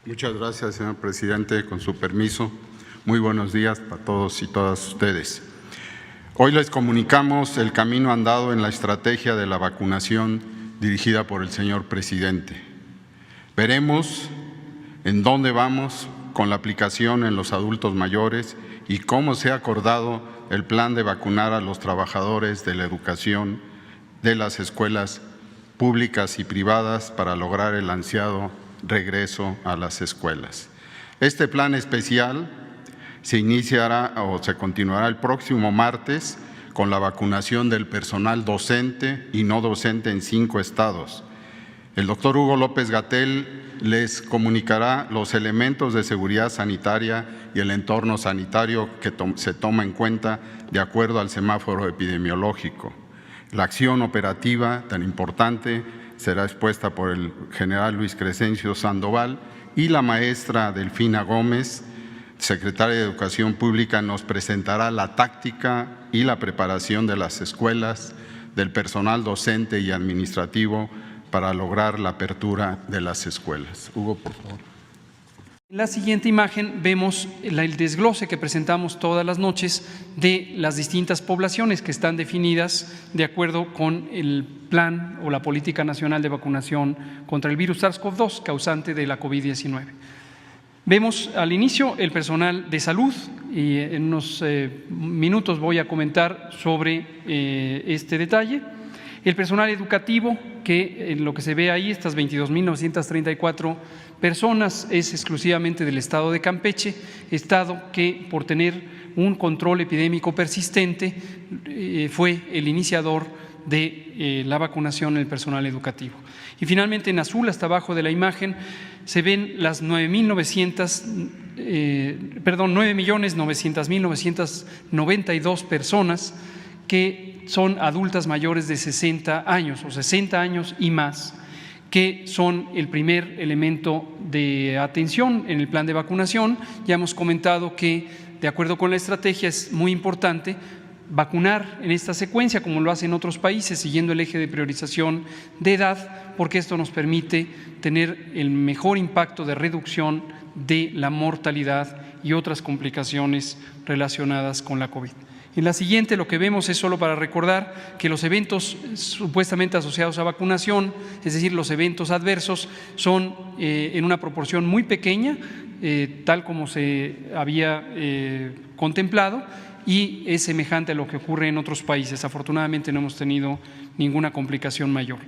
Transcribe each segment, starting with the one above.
Muchas gracias, señor presidente. Con su permiso, muy buenos días para todos y todas ustedes. Hoy les comunicamos el camino andado en la estrategia de la vacunación dirigida por el señor presidente. Veremos en dónde vamos con la aplicación en los adultos mayores y cómo se ha acordado el plan de vacunar a los trabajadores de la educación de las escuelas públicas y privadas para lograr el ansiado regreso a las escuelas. Este plan especial se iniciará o se continuará el próximo martes con la vacunación del personal docente y no docente en 5 estados. El doctor Hugo López-Gatell les comunicará los elementos de seguridad sanitaria y el entorno sanitario que se toma en cuenta de acuerdo al semáforo epidemiológico. La acción operativa tan importante será expuesta por el general Luis Crescencio Sandoval y la maestra Delfina Gómez, secretaria de Educación Pública, nos presentará la táctica y la preparación de las escuelas, del personal docente y administrativo para lograr la apertura de las escuelas. Hugo, por favor. En la siguiente imagen vemos el desglose que presentamos todas las noches de las distintas poblaciones que están definidas de acuerdo con el plan o la política nacional de vacunación contra el virus SARS-CoV-2 causante de la COVID-19. Vemos al inicio el personal de salud y en unos minutos voy a comentar sobre este detalle. El personal educativo, que en lo que se ve ahí, estas 22.934 personas, es exclusivamente del estado de Campeche, estado que por tener un control epidémico persistente fue el iniciador de la vacunación en el personal educativo. Y finalmente en azul, hasta abajo de la imagen, se ven las 9.900.992 personas que son adultas mayores de 60 años o 60 años y más, que son el primer elemento de atención en el plan de vacunación. Ya hemos comentado que, de acuerdo con la estrategia, es muy importante vacunar en esta secuencia, como lo hacen otros países, siguiendo el eje de priorización de edad, porque esto nos permite tener el mejor impacto de reducción de la mortalidad y otras complicaciones relacionadas con la COVID. En la siguiente lo que vemos es solo para recordar que los eventos supuestamente asociados a vacunación, es decir, los eventos adversos, son en una proporción muy pequeña, tal como se había contemplado, y es semejante a lo que ocurre en otros países. Afortunadamente no hemos tenido ninguna complicación mayor.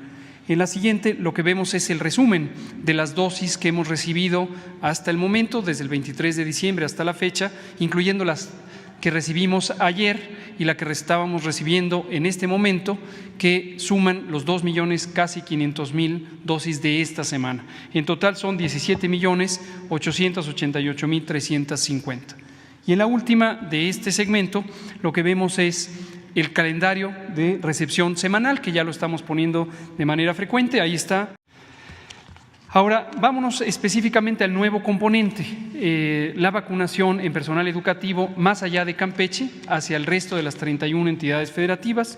En la siguiente lo que vemos es el resumen de las dosis que hemos recibido hasta el momento, desde el 23 de diciembre hasta la fecha, incluyendo las que recibimos ayer y la que estábamos recibiendo en este momento, que suman los 2.500.000 dosis de esta semana. En total son 17.888.350. Y en la última de este segmento lo que vemos es el calendario de recepción semanal, que ya lo estamos poniendo de manera frecuente. Ahí está. Ahora, vámonos específicamente al nuevo componente, la vacunación en personal educativo más allá de Campeche, hacia el resto de las 31 entidades federativas.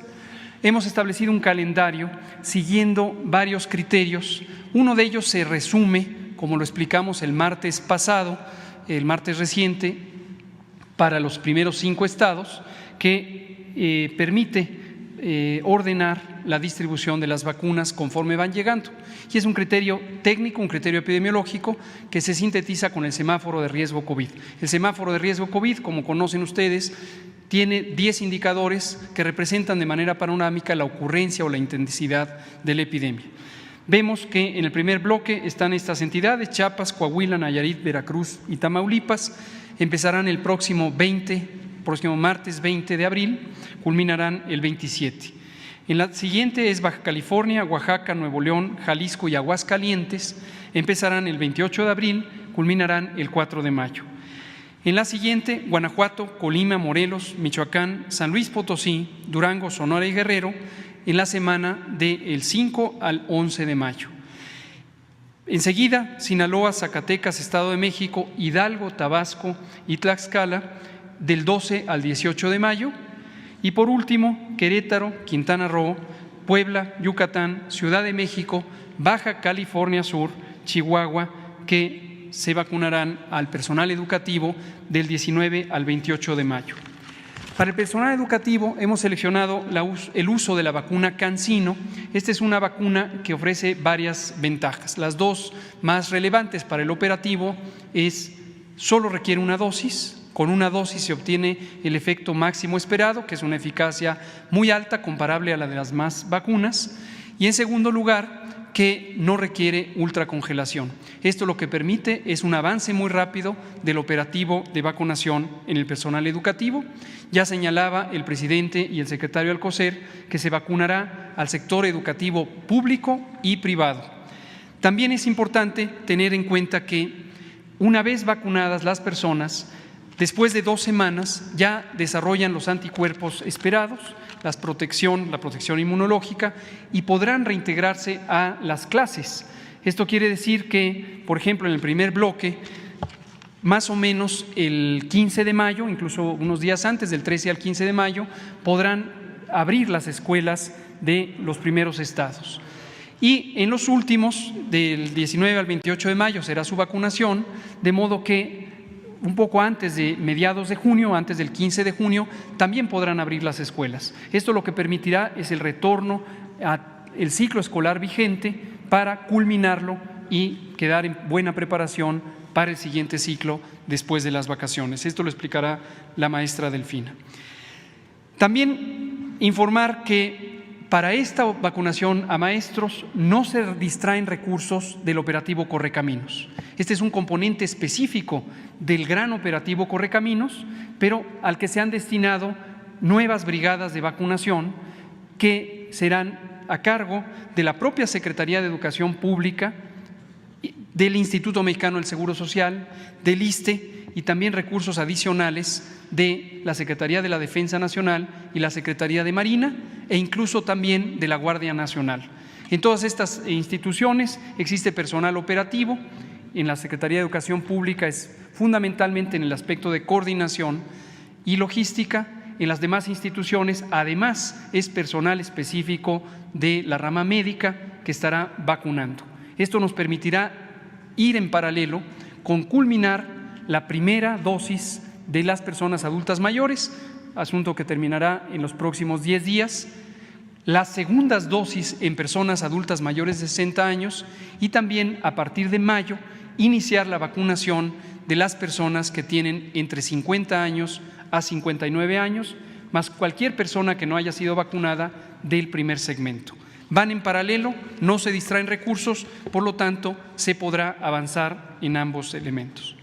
Hemos establecido un calendario siguiendo varios criterios. Uno de ellos se resume, como lo explicamos el martes pasado, el martes reciente, para los primeros 5 estados, que permite ordenar la distribución de las vacunas conforme van llegando. Y es un criterio técnico, un criterio epidemiológico que se sintetiza con el semáforo de riesgo COVID. El semáforo de riesgo COVID, como conocen ustedes, tiene 10 indicadores que representan de manera panorámica la ocurrencia o la intensidad de la epidemia. Vemos que en el primer bloque están estas entidades: Chiapas, Coahuila, Nayarit, Veracruz y Tamaulipas. Empezarán el próximo martes 20 de abril, culminarán el 27. En la siguiente es Baja California, Oaxaca, Nuevo León, Jalisco y Aguascalientes. Empezarán el 28 de abril, culminarán el 4 de mayo. En la siguiente, Guanajuato, Colima, Morelos, Michoacán, San Luis Potosí, Durango, Sonora y Guerrero, en la semana del 5 al 11 de mayo. Enseguida, Sinaloa, Zacatecas, Estado de México, Hidalgo, Tabasco y Tlaxcala, del 12 al 18 de mayo. Y por último, Querétaro, Quintana Roo, Puebla, Yucatán, Ciudad de México, Baja California Sur, Chihuahua, que se vacunarán al personal educativo del 19 al 28 de mayo. Para el personal educativo hemos seleccionado el uso de la vacuna CanSino. Esta es una vacuna que ofrece varias ventajas. Las dos más relevantes para el operativo es solo requiere una dosis. Con una dosis se obtiene el efecto máximo esperado, que es una eficacia muy alta, comparable a la de las demás vacunas. Y en segundo lugar, que no requiere ultracongelación. Esto lo que permite es un avance muy rápido del operativo de vacunación en el personal educativo. Ya señalaba el presidente y el secretario Alcocer que se vacunará al sector educativo público y privado. También es importante tener en cuenta que una vez vacunadas las personas, después de 2 semanas ya desarrollan los anticuerpos esperados, la protección inmunológica, y podrán reintegrarse a las clases. Esto quiere decir que, por ejemplo, en el primer bloque, más o menos el 15 de mayo, incluso unos días antes, del 13 al 15 de mayo, podrán abrir las escuelas de los primeros estados. Y en los últimos, del 19 al 28 de mayo, será su vacunación, de modo que un poco antes de mediados de junio, antes del 15 de junio, también podrán abrir las escuelas. Esto lo que permitirá es el retorno al ciclo escolar vigente para culminarlo y quedar en buena preparación para el siguiente ciclo después de las vacaciones. Esto lo explicará la maestra Delfina. También informar que para esta vacunación a maestros no se distraen recursos del operativo Correcaminos. Este es un componente específico del gran operativo Correcaminos, pero al que se han destinado nuevas brigadas de vacunación que serán a cargo de la propia Secretaría de Educación Pública, del Instituto Mexicano del Seguro Social, del ISSSTE, y también recursos adicionales de la Secretaría de la Defensa Nacional y la Secretaría de Marina, e incluso también de la Guardia Nacional. En todas estas instituciones existe personal operativo. En la Secretaría de Educación Pública es fundamentalmente en el aspecto de coordinación y logística. En las demás instituciones, además, es personal específico de la rama médica que estará vacunando. Esto nos permitirá ir en paralelo con culminar la primera dosis de las personas adultas mayores, asunto que terminará en los próximos 10 días, las segundas dosis en personas adultas mayores de 60 años y también a partir de mayo iniciar la vacunación de las personas que tienen entre 50 años a 59 años, más cualquier persona que no haya sido vacunada del primer segmento. Van en paralelo, no se distraen recursos, por lo tanto, se podrá avanzar en ambos elementos.